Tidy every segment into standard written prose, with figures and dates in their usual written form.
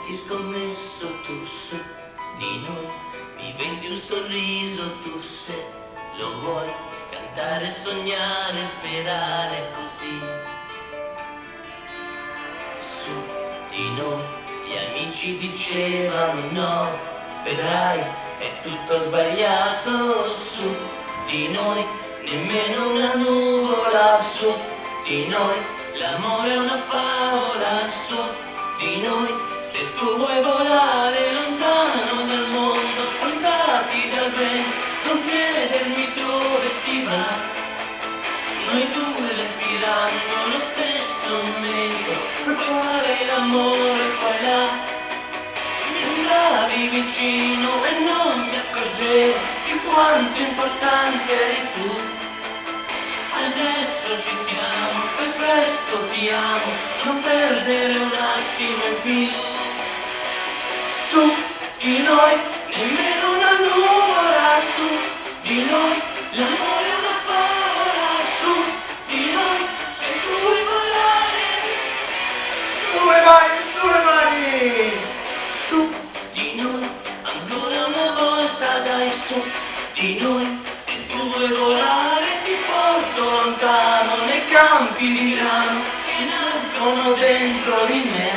Ti scommesso tu su di noi, mi vendi un sorriso tu se lo vuoi, cantare, sognare, sperare così. Su di noi, gli amici dicevano no, vedrai, è tutto sbagliato. Su di noi, nemmeno una nuvola. Su di noi, l'amore è una favola. Su di noi, se tu vuoi volare lontano dal mondo, portati dal vento, non chiedermi dove si va. Noi due respirando lo stesso momento, per fare l'amore poi là. Mi andavi vicino e non mi accorgevo di quanto importante eri tu. Adesso ci siamo, poi presto ti amo, non perdere un attimo in più. Su di noi, nemmeno una nuvola. Su di noi, l'amore è una favola. Su di noi, se tu vuoi volare, Sulle mani! su di noi, ancora una volta dai. Su di noi, se tu vuoi volare ti porto lontano nei campi di grano che nascono dentro di me.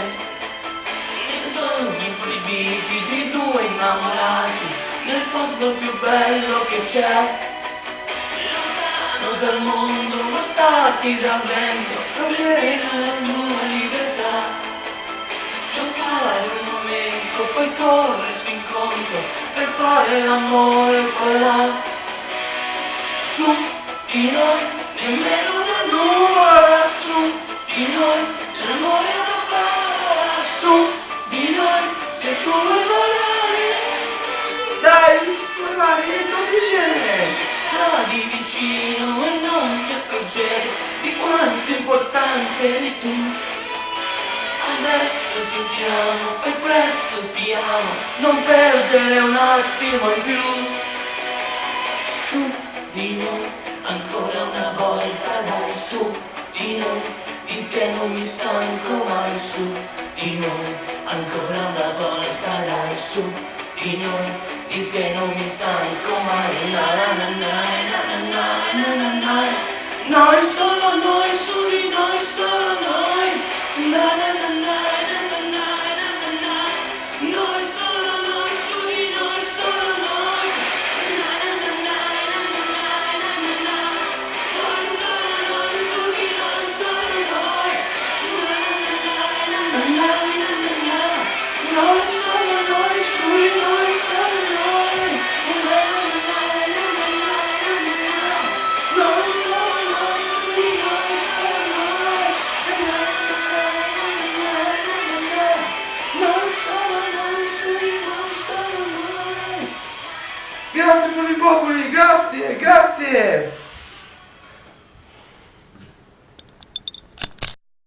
Nei sogni proibiti di due innamorati, nel posto più bello che c'è. Lontano dal mondo, portati dal vento, avere la tua libertà. Giocare un momento, poi corrersi incontro, per fare l'amore poi là. Su di noi, nemmeno una nuvola. Su di noi, l'amore è una favola. Su di noi, se tu vuoi volare, Dai, sulle mani, tutti insieme! stavi vicino e non ti accorgevi di quanto importante eri tu. Adesso ci siamo, poi presto ti amo, non perdere un attimo in più. Su di noi, ancora una volta dai. Su di noi, di te non mi stanco mai. Su di noi, ancora una volta dai. Su di noi, di te non mi stanco mai. Na na na na na na na na na. Noi solo noi, su di noi solo noi. Na na na na na na na na na. Noi solo noi, su di noi solo noi. Na na na na na na na na na. Noi solo noi, su di noi solo noi. Na na na na na na na na na. Noi solo noi, su di noi solo noi. Na na na na na na na na. Noi solo noi, su di noi solo noi. Na na na na na na na. Noi solo noi, su di noi solo noi. Grazie per i popoli, grazie, grazie!